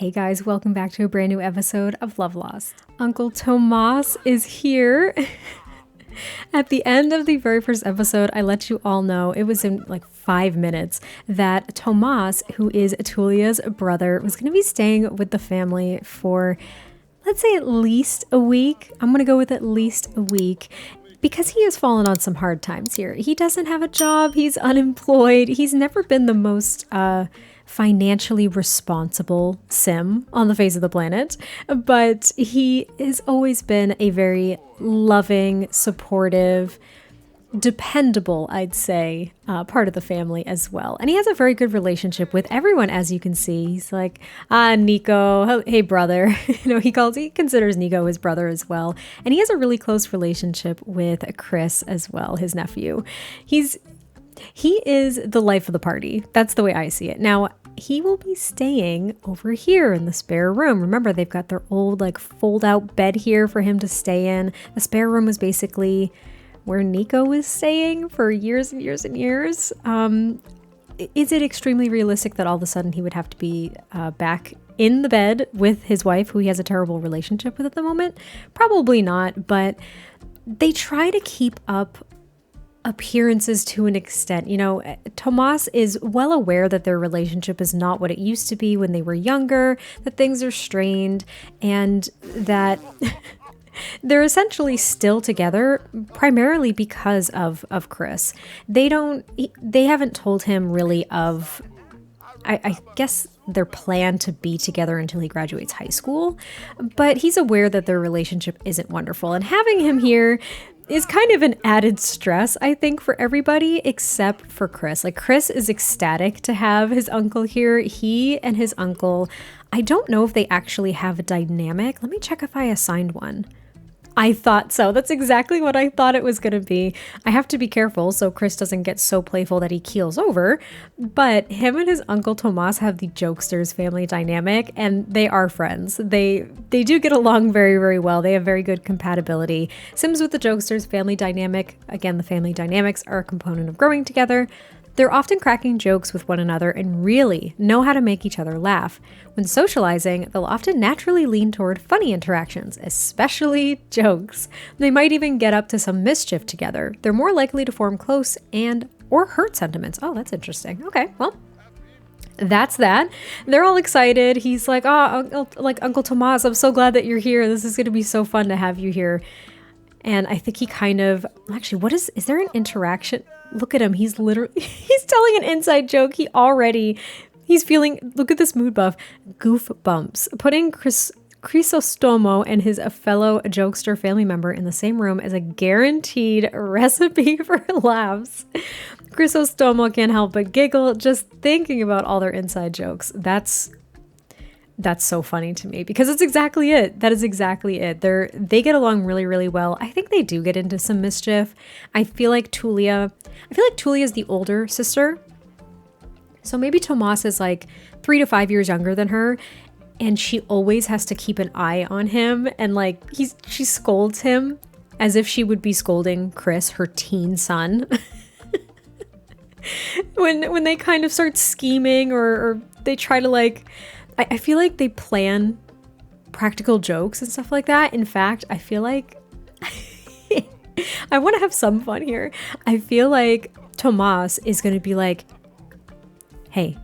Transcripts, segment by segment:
Hey guys, welcome back to a brand new episode of Lovelost. Uncle Tomas is here. At the end of the very first episode, I let you all know, it was in like 5 minutes, that Tomas, who is Tulia's brother, was going to be staying with the family for, let's say, at least a week. I'm going to go with at least a week. Because he has fallen on some hard times here. He doesn't have a job. He's unemployed. He's never been the most financially responsible sim on the face of the planet. But he has always been a very loving, supportive, dependable, I'd say, part of the family as well. And he has a very good relationship with everyone, as you can see. He's like, Nico, hey brother. He considers Nico his brother as well. And he has a really close relationship with Chris as well, his nephew. He is the life of the party. That's the way I see it. Now, he will be staying over here in the spare room. Remember, they've got their old fold out bed here for him to stay in. The spare room was basically where Nico was staying for years and years and years. Is it extremely realistic that all of a sudden he would have to be back in the bed with his wife, who he has a terrible relationship with at the moment? Probably not, but they try to keep up appearances to an extent. Tomas is well aware that their relationship is not what it used to be when they were younger, that things are strained, and that they're essentially still together primarily because of Chris. They haven't told him really of, I guess, their plan to be together until he graduates high school, but he's aware that their relationship isn't wonderful, and having him here is kind of an added stress, I think, for everybody except for Chris. Chris is ecstatic to have his uncle here. He and his uncle, I don't know if they actually have a dynamic. Let me check if I assigned one. I thought so. That's exactly what I thought it was going to be. I have to be careful so Chris doesn't get so playful that he keels over. But him and his Uncle Tomas have the jokesters family dynamic, and they are friends. They do get along very, very well. They have very good compatibility. Sims with the jokesters family dynamic, again, the family dynamics are a component of growing together. They're often cracking jokes with one another and really know how to make each other laugh. When socializing, they'll often naturally lean toward funny interactions, especially jokes. They might even get up to some mischief together. They're more likely to form close or hurt sentiments. Oh, that's interesting. Okay, well, that's that. They're all excited. He's like, Uncle Tomas, I'm so glad that you're here. This is going to be so fun to have you here. And I think he kind of, actually, is there an interaction? Look at him. He's telling an inside joke. He's feeling, look at this mood buff, goof bumps. Putting Crisos and his fellow jokester family member in the same room is a guaranteed recipe for laughs. Crisos can't help but giggle just thinking about all their inside jokes. That's so funny to me because it's exactly it. That is exactly it. They get along really, really well. I think they do get into some mischief. I feel like Tulia is the older sister. So maybe Tomas is 3 to 5 years younger than her, and she always has to keep an eye on him, and she scolds him as if she would be scolding Chris, her teen son. when they kind of start scheming or they try to I feel like they plan practical jokes and stuff like that. In fact, I feel like I want to have some fun here. I feel like Tomas is going to be like, hey,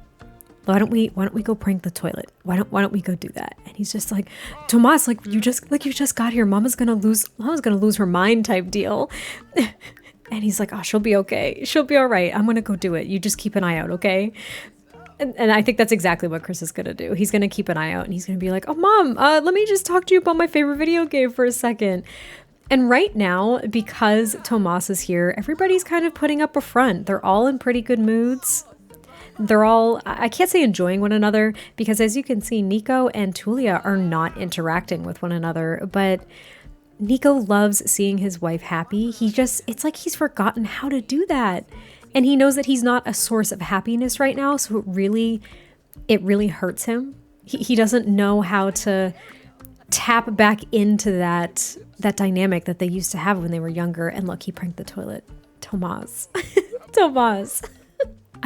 why don't we go prank the toilet? Why don't we go do that? And he's just like, Tomas, you just got here. Mama's going to lose her mind type deal. And he's like, oh, she'll be okay. She'll be all right. I'm going to go do it. You just keep an eye out, okay? And I think that's exactly what Chris is going to do. He's going to keep an eye out and he's going to be like, oh, Mom, let me just talk to you about my favorite video game for a second. And right now, because Tomas is here, everybody's kind of putting up a front. They're all in pretty good moods. They're all, I can't say enjoying one another because as you can see, Nico and Tulia are not interacting with one another, but Nico loves seeing his wife happy. It's like he's forgotten how to do that. And he knows that he's not a source of happiness right now, so it really hurts him. He doesn't know how to tap back into that dynamic that they used to have when they were younger. And look, he pranked the toilet. Tomas.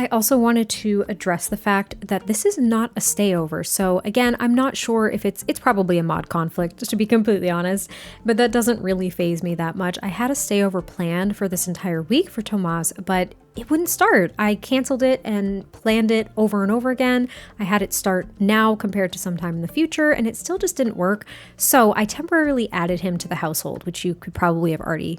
I also wanted to address the fact that this is not a stayover. So again, I'm not sure if it's probably a mod conflict, just to be completely honest, but that doesn't really faze me that much. I had a stayover planned for this entire week for Tomas, but it wouldn't start. I canceled it and planned it over and over again. I had it start now compared to sometime in the future, and it still just didn't work. So I temporarily added him to the household, which you could probably have already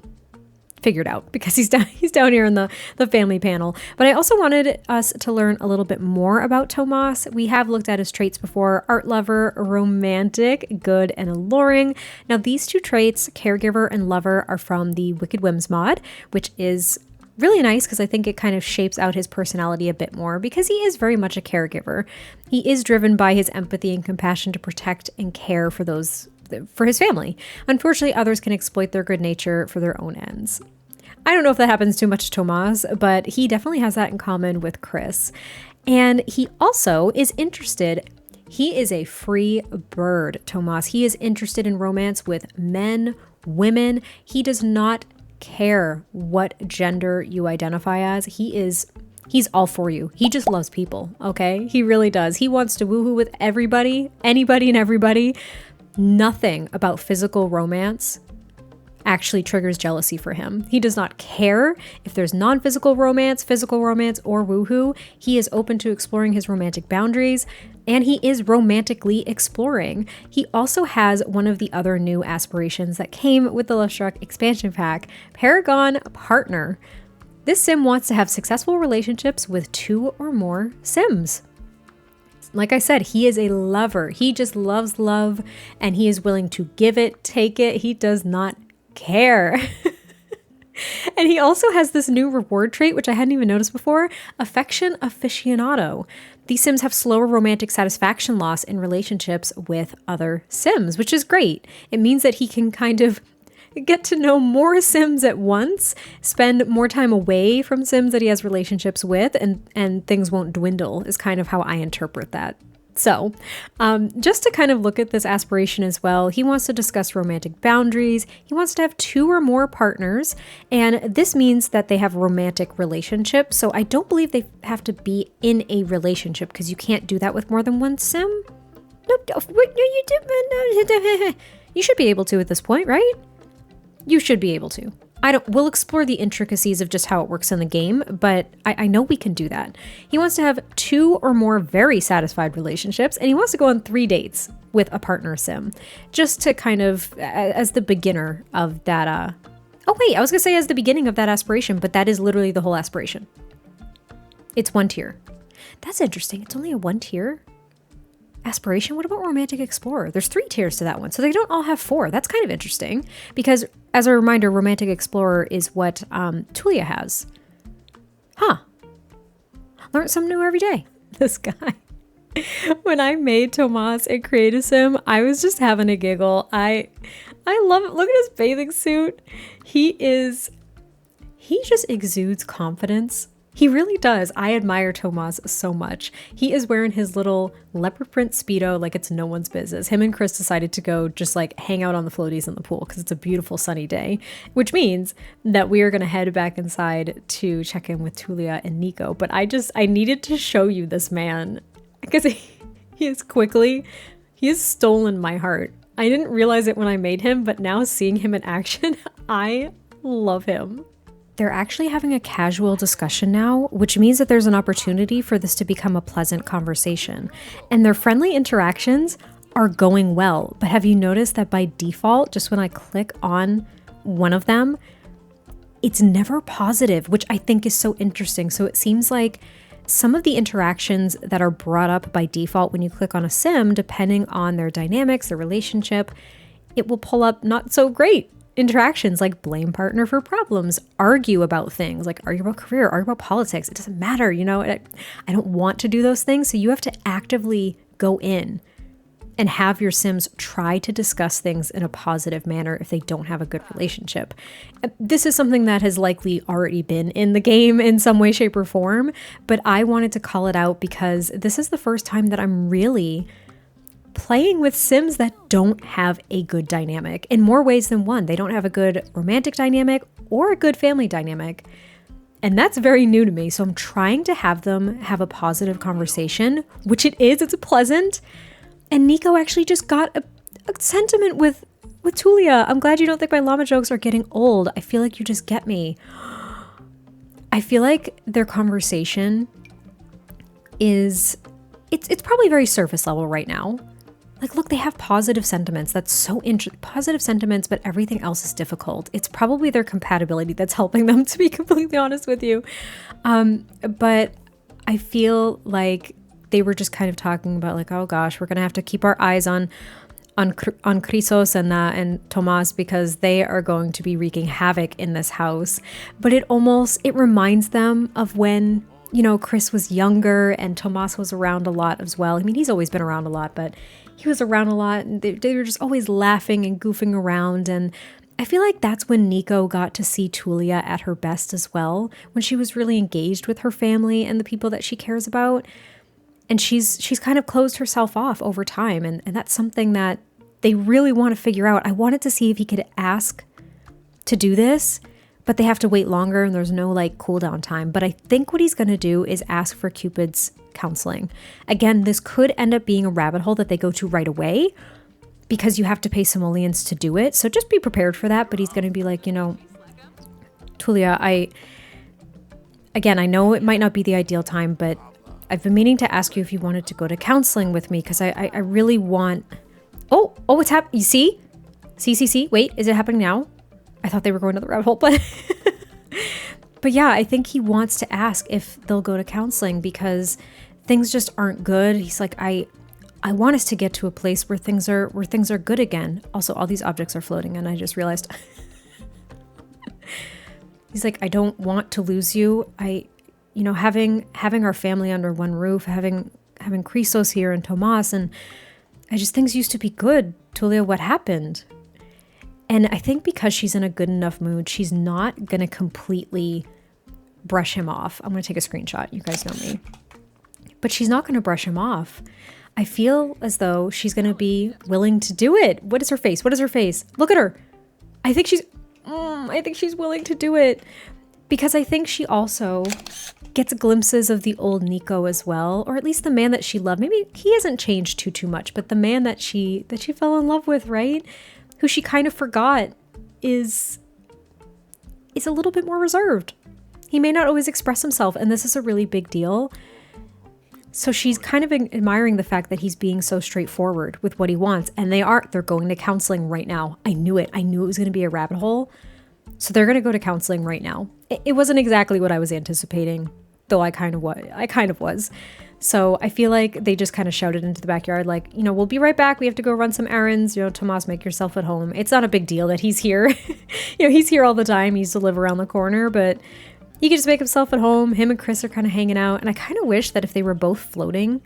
figured out because he's down here in the family panel. But I also wanted us to learn a little bit more about Tomas. We have looked at his traits before: art lover, romantic, good, and alluring. Now these two traits, caregiver and lover, are from the Wicked Whims mod, which is really nice because I think it kind of shapes out his personality a bit more because he is very much a caregiver. He is driven by his empathy and compassion to protect and care for his family. Unfortunately, others can exploit their good nature for their own ends. I don't know if that happens too much to Tomas, but he definitely has that in common with Chris. And he also is interested. He is a free bird, Tomas. He is interested in romance with men, women. He does not care what gender you identify as. He's all for you. He just loves people, okay? He really does. He wants to woohoo with everybody, anybody and everybody. Nothing about physical romance actually triggers jealousy for him. He does not care if there's non-physical romance, physical romance, or woohoo. He is open to exploring his romantic boundaries, and he is romantically exploring. He also has one of the other new aspirations that came with the Lovestruck expansion pack, Paragon Partner. This sim wants to have successful relationships with 2 or more sims. Like I said, he is a lover. He just loves love, and he is willing to give it, take it. He does not care. And he also has this new reward trait, which I hadn't even noticed before, affection aficionado. These sims have slower romantic satisfaction loss in relationships with other sims, which is great. It means that he can kind of get to know more sims at once, spend more time away from sims that he has relationships with, and things won't dwindle is kind of how I interpret that. So just to kind of look at this aspiration as well, he wants to discuss romantic boundaries. He wants to have 2 or more partners, and this means that they have romantic relationships. So I don't believe they have to be in a relationship because you can't do that with more than one sim. No, you do. You should be able to at this point, right? You should be able to. We'll explore the intricacies of just how it works in the game, but I know we can do that. He wants to have 2 or more very satisfied relationships, and he wants to go on 3 dates with a partner sim, just to kind of, as the beginner of that, oh wait, I was gonna say as the beginning of that aspiration, but that is literally the whole aspiration. It's 1 tier. That's interesting. It's only a 1 tier aspiration. What about Romantic Explorer? There's 3 tiers to that one, so they don't all have 4. That's kind of interesting because, as a reminder, Romantic Explorer is what Tulia has. Huh. Learn something new every day. This guy. When I made Tomas and created him, I was just having a giggle. I love it. Look at his bathing suit. He just exudes confidence. He really does. I admire Tomas so much. He is wearing his little leopard print Speedo like it's no one's business. Him and Chris decided to go just like hang out on the floaties in the pool because it's a beautiful sunny day, which means that we are going to head back inside to check in with Tulia and Nico. But I needed to show you this man because he has stolen my heart. I didn't realize it when I made him, but now seeing him in action, I love him. They're actually having a casual discussion now, which means that there's an opportunity for this to become a pleasant conversation. And their friendly interactions are going well. But have you noticed that by default, just when I click on one of them, it's never positive, which I think is so interesting. So it seems like some of the interactions that are brought up by default when you click on a sim, depending on their dynamics, their relationship, it will pull up not so great interactions like blame partner for problems, argue about things, like argue about career, argue about politics. It doesn't matter, you know, I don't want to do those things. So you have to actively go in and have your sims try to discuss things in a positive manner if they don't have a good relationship. This is something that has likely already been in the game in some way, shape, or form, but I wanted to call it out because this is the first time that I'm really playing with sims that don't have a good dynamic in more ways than one. They don't have a good romantic dynamic or a good family dynamic. And that's very new to me. So I'm trying to have them have a positive conversation, which it is. It's pleasant. And Nico actually just got a sentiment with Tulia. I'm glad you don't think my llama jokes are getting old. I feel like you just get me. I feel like their conversation is, it's probably very surface level right now. Like, look, they have positive sentiments. That's so interesting. Positive sentiments, but everything else is difficult. It's probably their compatibility that's helping them, to be completely honest with you. But I feel like they were just kind of talking about like, oh gosh, we're going to have to keep our eyes on Crisos and Tomas because they are going to be wreaking havoc in this house. But it reminds them of when, you know, Chris was younger and Tomas was around a lot as well. I mean, he's always been around a lot, but he was around a lot and they were just always laughing and goofing around. And I feel like that's when Nico got to see Tulia at her best as well, when she was really engaged with her family and the people that she cares about. And she's kind of closed herself off over time. And that's something that they really want to figure out. I wanted to see if he could ask to do this, but they have to wait longer and there's no like cool down time. But I think what he's going to do is ask for Cupid's counseling. Again, this could end up being a rabbit hole that they go to right away because you have to pay simoleons to do it. So just be prepared for that. But he's going to be like, you know, Tulia, I know it might not be the ideal time, but I've been meaning to ask you if you wanted to go to counseling with me because I really want... Oh, it's happening. You see? See. Wait, is it happening now? I thought they were going to the rabbit hole, but... But yeah, I think he wants to ask if they'll go to counseling because things just aren't good. He's like, I want us to get to a place where things are good again. Also, all these objects are floating and I just realized... He's like, I don't want to lose you. Having our family under one roof, having Crisos here and Tomas, and things used to be good. Tulia, what happened? And I think because she's in a good enough mood, she's not going to completely brush him off. I'm going to take a screenshot. You guys know me. But she's not going to brush him off. I feel as though she's going to be willing to do it. What is her face? Look at her. I think she's willing to do it. Because I think she also gets glimpses of the old Nico as well, or at least the man that she loved. Maybe he hasn't changed too much, but the man that she fell in love with, right? Who she kind of forgot is a little bit more reserved. He may not always express himself, and this is a really big deal. So she's kind of admiring the fact that he's being so straightforward with what he wants, and they're going to counseling right now. I knew it was going to be a rabbit hole. So they're going to go to counseling right now. It wasn't exactly what I was anticipating, though I kind of was. So I feel like they just kind of shouted into the backyard, like, you know, we'll be right back. We have to go run some errands. You know, Tomas, make yourself at home. It's not a big deal that he's here. You know, he's here all the time. He used to live around the corner, but he could just make himself at home. Him and Chris are kind of hanging out. And I kind of wish that if they were both floating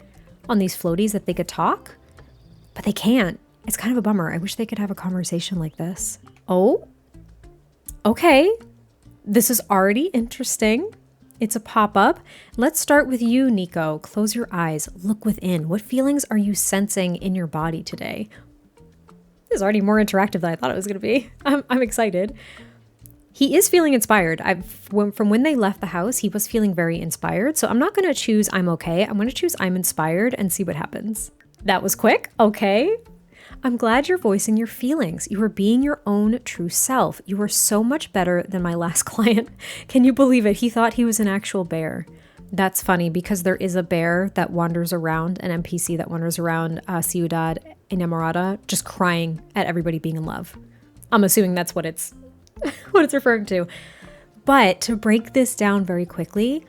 on these floaties that they could talk, but they can't. It's kind of a bummer. I wish they could have a conversation like this. Oh, okay. This is already interesting. It's a pop-up. Let's start with you, Nico. Close your eyes. Look within. What feelings are you sensing in your body today? This is already more interactive than I thought it was going to be. I'm excited. He is feeling inspired. From when they left the house, he was feeling very inspired. So I'm not going to choose I'm okay. I'm going to choose I'm inspired and see what happens. That was quick. Okay. I'm glad you're voicing your feelings. You are being your own true self. You are so much better than my last client. Can you believe it? He thought he was an actual bear. That's funny because there is a bear that wanders around, an NPC that wanders around Ciudad Enamorada, just crying at everybody being in love. I'm assuming that's what it's referring to. But to break this down very quickly,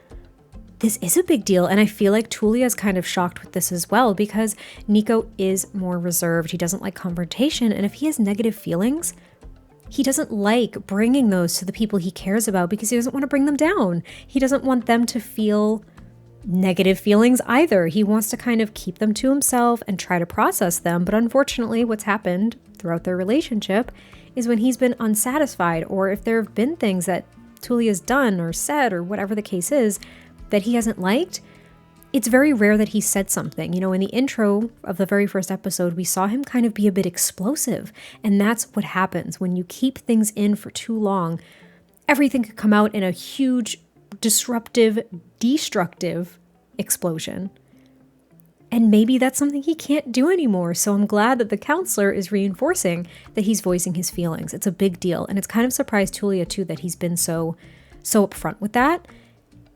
this is a big deal, and I feel like Tulia is kind of shocked with this as well because Nico is more reserved. He doesn't like confrontation, and if he has negative feelings, he doesn't like bringing those to the people he cares about because he doesn't want to bring them down. He doesn't want them to feel negative feelings either. He wants to kind of keep them to himself and try to process them, but unfortunately what's happened throughout their relationship is when he's been unsatisfied or if there have been things that Tulia's done or said or whatever the case is, that he hasn't liked, it's very rare that he said something. You know, in the intro of the very first episode, we saw him kind of be a bit explosive. And that's what happens when you keep things in for too long. Everything could come out in a huge disruptive, destructive explosion. And maybe that's something he can't do anymore. So I'm glad that the counselor is reinforcing that he's voicing his feelings. It's a big deal. And it's kind of surprised Tulia too that he's been so upfront with that.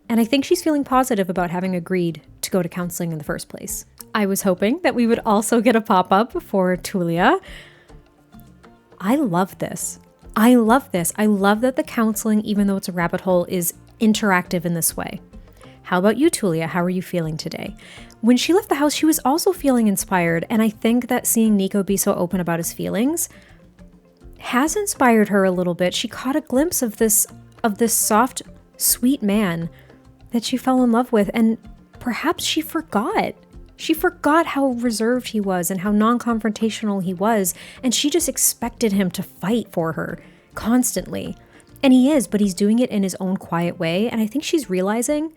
And I think she's feeling positive about having agreed to go to counseling in the first place. I was hoping that we would also get a pop-up for Tulia. I love this. I love this. I love that the counseling, even though it's a rabbit hole, is interactive in this way. How about you, Tulia? How are you feeling today? When she left the house, she was also feeling inspired. And I think that seeing Nico be so open about his feelings has inspired her a little bit. She caught a glimpse of this soft, sweet man that she fell in love with. And perhaps she forgot. She forgot how reserved he was and how non-confrontational he was. And she just expected him to fight for her constantly. And he is, but he's doing it in his own quiet way. And I think she's realizing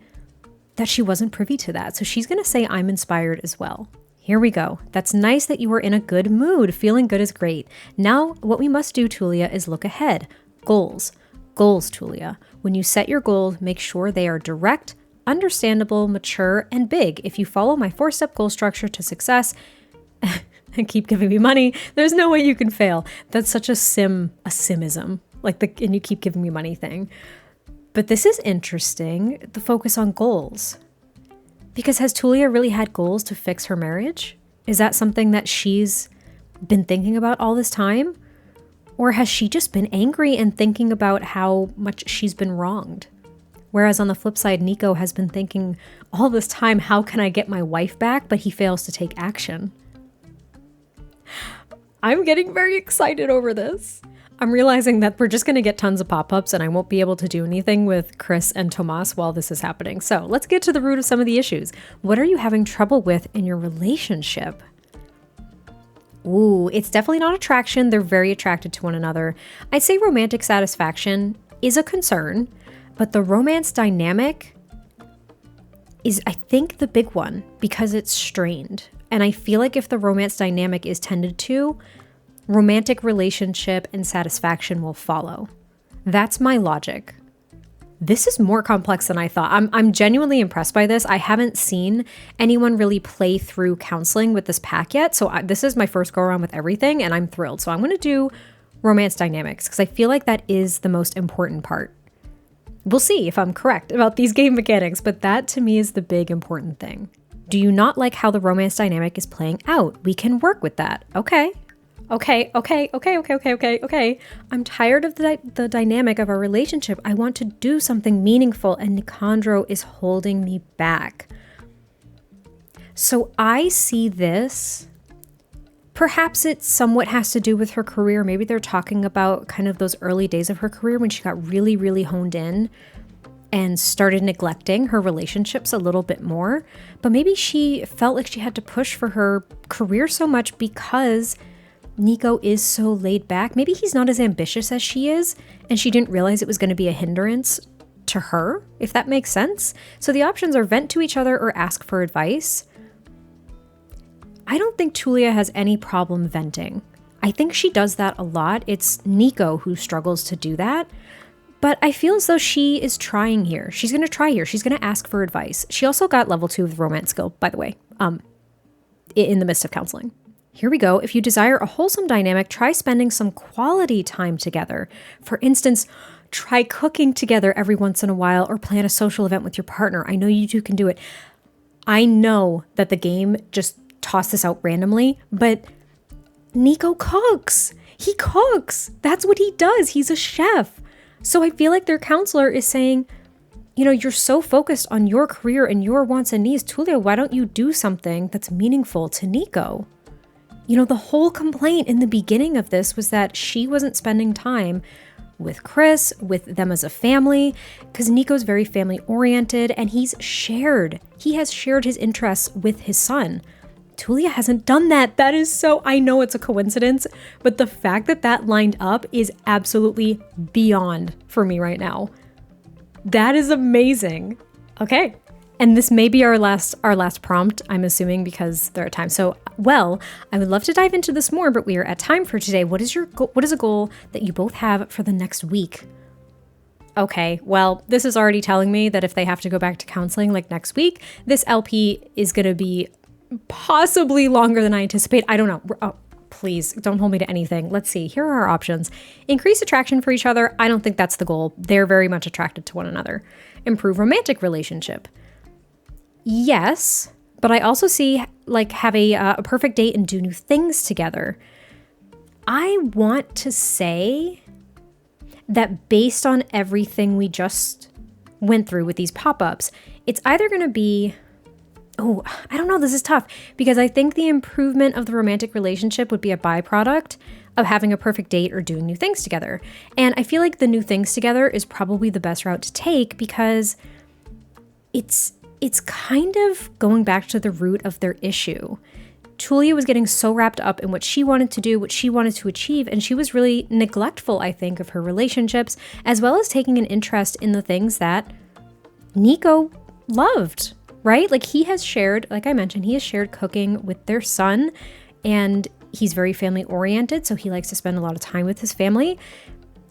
that she wasn't privy to that. So she's going to say, I'm inspired as well. Here we go. That's nice that you were in a good mood. Feeling good is great. Now, what we must do, Tulia, is look ahead. Goals. Goals, Tulia. When you set your goals, make sure they are direct, understandable, mature, and big. If you follow my 4-step goal structure to success and keep giving me money, there's no way you can fail. That's such a simism, like the and you keep giving me money thing. But this is interesting, the focus on goals. Because has Tulia really had goals to fix her marriage? Is that something that she's been thinking about all this time? Or has she just been angry and thinking about how much she's been wronged? Whereas on the flip side, Nico has been thinking all this time, how can I get my wife back? But he fails to take action. I'm getting very excited over this. I'm realizing that we're just going to get tons of pop-ups and I won't be able to do anything with Chris and Tomas while this is happening. So let's get to the root of some of the issues. What are you having trouble with in your relationship? Ooh, it's definitely not attraction. They're very attracted to one another. I'd say romantic satisfaction is a concern, but the romance dynamic is, I think, the big one because it's strained. And I feel like if the romance dynamic is tended to, romantic relationship and satisfaction will follow. That's my logic. This is more complex than I thought. I'm genuinely impressed by this. I haven't seen anyone really play through counseling with this pack yet. So this is my first go around with everything and I'm thrilled. So I'm going to do romance dynamics because I feel like that is the most important part. We'll see if I'm correct about these game mechanics, but that to me is the big important thing. Do you not like how the romance dynamic is playing out? We can work with that. Okay. I'm tired of the dynamic of our relationship. I want to do something meaningful and Nicandro is holding me back. So I see this. Perhaps it somewhat has to do with her career. Maybe they're talking about kind of those early days of her career when she got really, really honed in and started neglecting her relationships a little bit more. But maybe she felt like she had to push for her career so much because Nico is so laid back. Maybe he's not as ambitious as she is, and she didn't realize it was going to be a hindrance to her, if that makes sense. So the options are vent to each other or ask for advice. I don't think Tulia has any problem venting. I think she does that a lot. It's Nico who struggles to do that. But I feel as though she is trying here. She's going to try here. She's going to ask for advice. She also got level 2 of romance skill, by the way, in the midst of counseling. Here we go. If you desire a wholesome dynamic, try spending some quality time together. For instance, try cooking together every once in a while or plan a social event with your partner. I know you two can do it. I know that the game just tossed this out randomly, but Nico cooks. He cooks. That's what he does. He's a chef. So I feel like their counselor is saying, you know, you're so focused on your career and your wants and needs. Tulia, why don't you do something that's meaningful to Nico? You know, the whole complaint in the beginning of this was that she wasn't spending time with Chris, with them as a family, because Nico's very family oriented and he has shared his interests with his son. Tulia hasn't done that. That is so, I know it's a coincidence, but the fact that that lined up is absolutely beyond for me right now. That is amazing. Okay. And this may be our last prompt, I'm assuming, because they're at time. So, well, I would love to dive into this more, but we are at time for today. What is a goal that you both have for the next week? okay, well, this is already telling me that if they have to go back to counseling like next week, this LP is going to be possibly longer than I anticipate. I don't know. Oh, please don't hold me to anything. Let's see. Here are our options. Increase attraction for each other. I don't think that's the goal. They're very much attracted to one another. Improve romantic relationship. Yes, but I also see like have a perfect date and do new things together. I want to say that based on everything we just went through with these pop-ups, it's either going to be, oh, I don't know, this is tough, because I think the improvement of the romantic relationship would be a byproduct of having a perfect date or doing new things together. And I feel like the new things together is probably the best route to take because it's kind of going back to the root of their issue. Tulia was getting so wrapped up in what she wanted to do, what she wanted to achieve, and she was really neglectful, I think, of her relationships, as well as taking an interest in the things that Nico loved, right? Like he has shared, like I mentioned, he has shared cooking with their son, and he's very family oriented, so he likes to spend a lot of time with his family.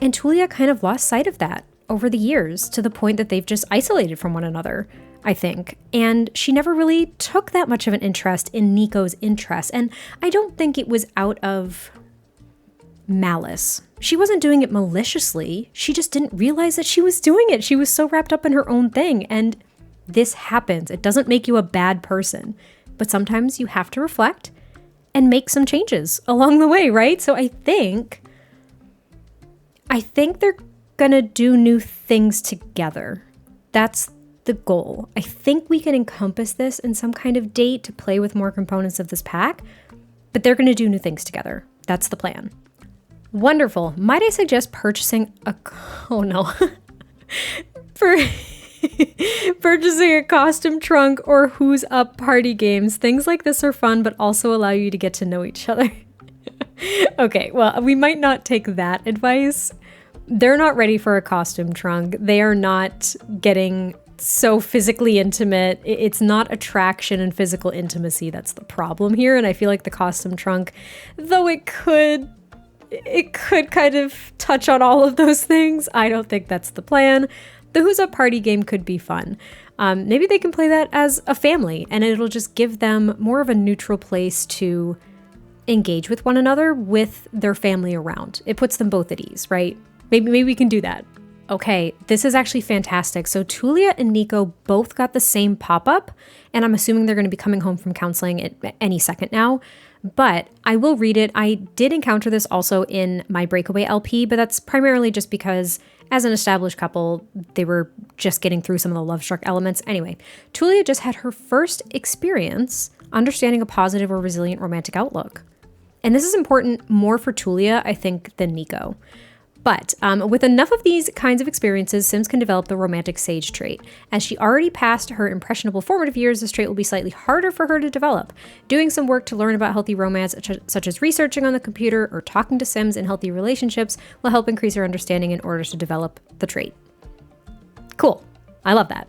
And Tulia kind of lost sight of that over the years to the point that they've just isolated from one another, I think. And she never really took that much of an interest in Nico's interests. And I don't think it was out of malice. She wasn't doing it maliciously. She just didn't realize that she was doing it. She was so wrapped up in her own thing. And this happens. It doesn't make you a bad person. But sometimes you have to reflect and make some changes along the way, right? So I think they're gonna do new things together. That's the goal. I think we can encompass this in some kind of date to play with more components of this pack, but they're going to do new things together. That's the plan. Wonderful. Might I suggest purchasing purchasing a costume trunk or Who's Up party games. Things like this are fun, but also allow you to get to know each other. Okay, well, we might not take that advice. They're not ready for a costume trunk. They are not getting so physically intimate. It's not attraction and physical intimacy that's the problem here. And I feel like the costume trunk, though it could kind of touch on all of those things, I don't think that's the plan. The Who's Up party game could be fun. Maybe they can play that as a family and it'll just give them more of a neutral place to engage with one another with their family around. It puts them both at ease, right? Maybe we can do that. Okay, this is actually fantastic. So Tulia and Nico both got the same pop-up, and I'm assuming they're going to be coming home from counseling at any second now, but I will read it. I did encounter this also in my Breakaway LP, but that's primarily just because as an established couple, they were just getting through some of the love-struck elements. Anyway, Tulia just had her first experience understanding a positive or resilient romantic outlook. And this is important more for Tulia, I think, than Nico. But with enough of these kinds of experiences, Sims can develop the romantic sage trait. As she already passed her impressionable formative years, this trait will be slightly harder for her to develop. Doing some work to learn about healthy romance, such as researching on the computer or talking to Sims in healthy relationships, will help increase her understanding in order to develop the trait. Cool. I love that.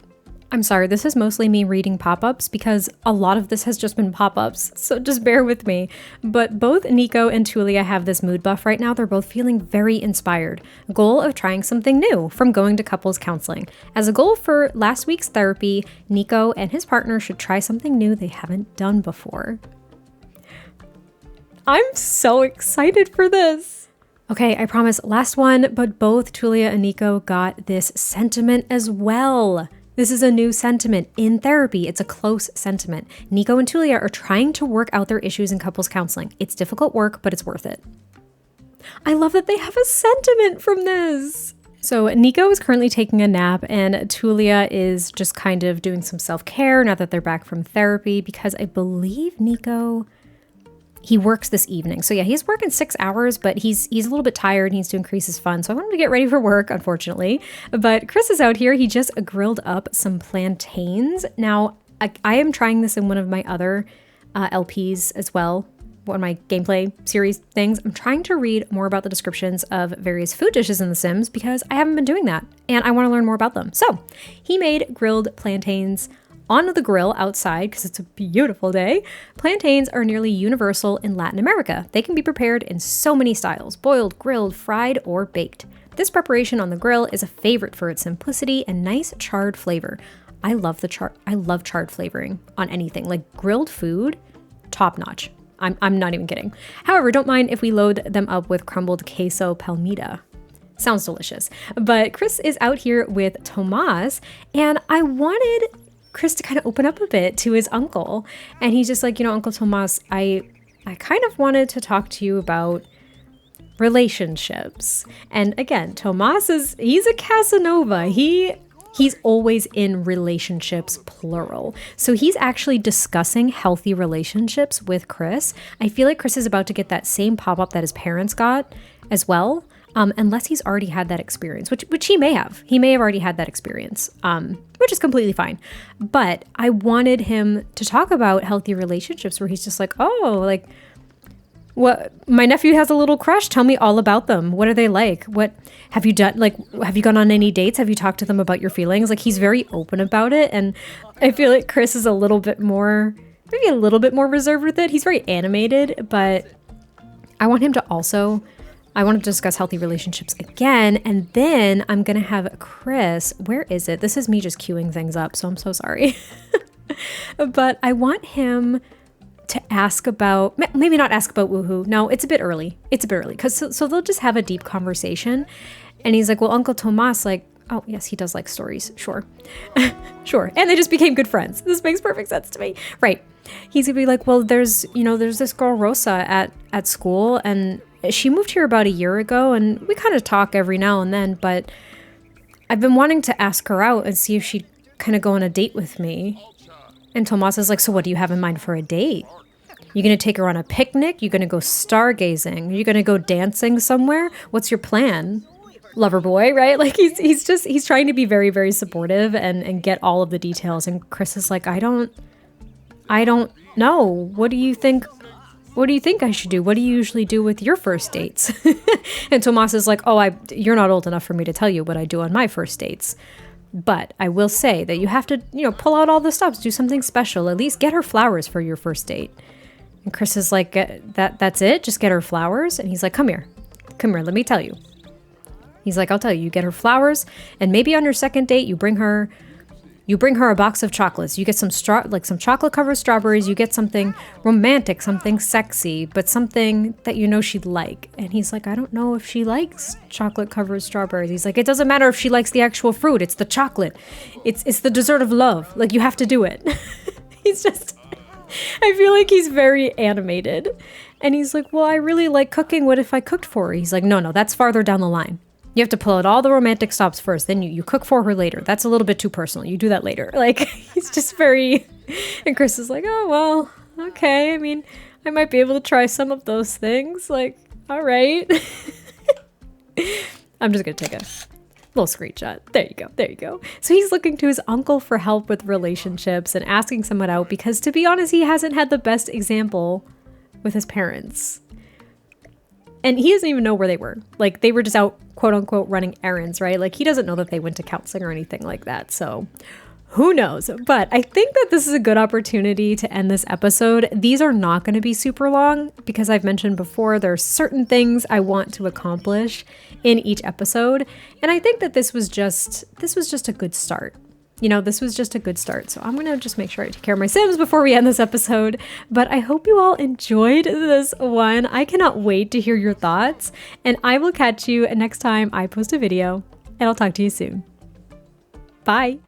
I'm sorry, this is mostly me reading pop-ups because a lot of this has just been pop-ups, so just bear with me. But both Nico and Tulia have this mood buff right now. They're both feeling very inspired. Goal of trying something new from going to couples counseling. As a goal for last week's therapy, Nico and his partner should try something new they haven't done before. I'm so excited for this. Okay, I promise, last one, but both Tulia and Nico got this sentiment as well. This is a new sentiment in therapy. It's a close sentiment. Nico and Tulia are trying to work out their issues in couples counseling. It's difficult work, but it's worth it. I love that they have a sentiment from this. So Nico is currently taking a nap and Tulia is just kind of doing some self-care now that they're back from therapy because I believe Nico, he works this evening. So yeah, he's working 6 hours, but he's a little bit tired. He needs to increase his fun. So I want him to get ready for work, unfortunately. But Chris is out here. He just grilled up some plantains. Now, I am trying this in one of my other LPs as well, one of my gameplay series things. I'm trying to read more about the descriptions of various food dishes in The Sims because I haven't been doing that and I want to learn more about them. So he made grilled plantains on the grill outside because it's a beautiful day. Plantains are nearly universal in Latin America. They can be prepared in so many styles: boiled, grilled, fried, or baked. This preparation on the grill is a favorite for its simplicity and nice charred flavor. I love charred flavoring on anything, like grilled food, top notch. I'm not even kidding. However, don't mind if we load them up with crumbled queso palmita. Sounds delicious. But Chris is out here with Tomas, and I wanted Chris to kind of open up a bit to his uncle. And he's just like, Uncle Tomas, I kind of wanted to talk to you about relationships. And again, Tomas he's a Casanova. He's always in relationships, plural. So he's actually discussing healthy relationships with Chris. I feel like Chris is about to get that same pop-up that his parents got as well, unless he's already had that experience, which he may have. He may have already had that experience, which is completely fine. But I wanted him to talk about healthy relationships where he's just like, oh, like, what, my nephew has a little crush. Tell me all about them. What are they like? What have you done? Like, have you gone on any dates? Have you talked to them about your feelings? Like, he's very open about it. And I feel like Chris is maybe a little bit more reserved with it. He's very animated, but I want to discuss healthy relationships again. And then I'm going to have Chris, where is it? This is me just queuing things up. So I'm so sorry. But I want him to ask about, maybe not ask about woohoo. No, it's a bit early. Because so they'll just have a deep conversation. And he's like, well, Uncle Tomas, like, oh yes, he does like stories. Sure. Sure. And they just became good friends. This makes perfect sense to me. Right. He's gonna be like, well, there's this girl Rosa at school, and she moved here about a year ago, and we kind of talk every now and then, but I've been wanting to ask her out and see if she'd kind of go on a date with me. And Tomas is like, so what do you have in mind for a date? You going to take her on a picnic? You going to go stargazing? Are you going to go dancing somewhere? What's your plan? Lover boy, right? Like he's trying to be very, very supportive and get all of the details. And Chris is like, I don't know. What do you think? What do you think I should do? What do you usually do with your first dates? And Tomas is like, you're not old enough for me to tell you what I do on my first dates. But I will say that you have to, pull out all the stops, do something special, at least get her flowers for your first date. And Chris is like, that's it? Just get her flowers? And he's like, come here, let me tell you. He's like, I'll tell you, you get her flowers, and maybe on your second date, you bring her a box of chocolates. You get some some chocolate-covered strawberries. You get something romantic, something sexy, but something that she'd like. And he's like, I don't know if she likes chocolate-covered strawberries. He's like, it doesn't matter if she likes the actual fruit. It's the chocolate. It's the dessert of love. Like, you have to do it. I feel like he's very animated. And he's like, well, I really like cooking. What if I cooked for her? He's like, no, that's farther down the line. You have to pull out all the romantic stops first. Then you cook for her later. That's a little bit too personal. You do that later. Like, he's just very... And Chris is like, oh, well, okay. I mean, I might be able to try some of those things. Like, all right. I'm just going to take a little screenshot. There you go. So he's looking to his uncle for help with relationships and asking someone out because, to be honest, he hasn't had the best example with his parents. And he doesn't even know where they were. Like, they were just out, quote unquote, running errands, right? Like, he doesn't know that they went to counseling or anything like that. So who knows? But I think that this is a good opportunity to end this episode. These are not going to be super long because I've mentioned before, there are certain things I want to accomplish in each episode. And I think that this was just a good start. This was just a good start. So I'm going to just make sure I take care of my Sims before we end this episode. But I hope you all enjoyed this one. I cannot wait to hear your thoughts. And I will catch you next time I post a video. And I'll talk to you soon. Bye.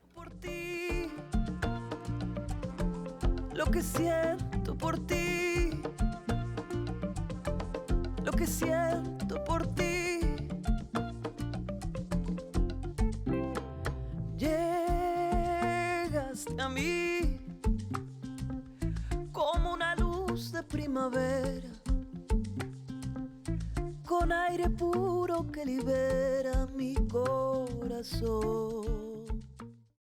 A mí como una luz de primavera, con aire puro que libera mi corazón.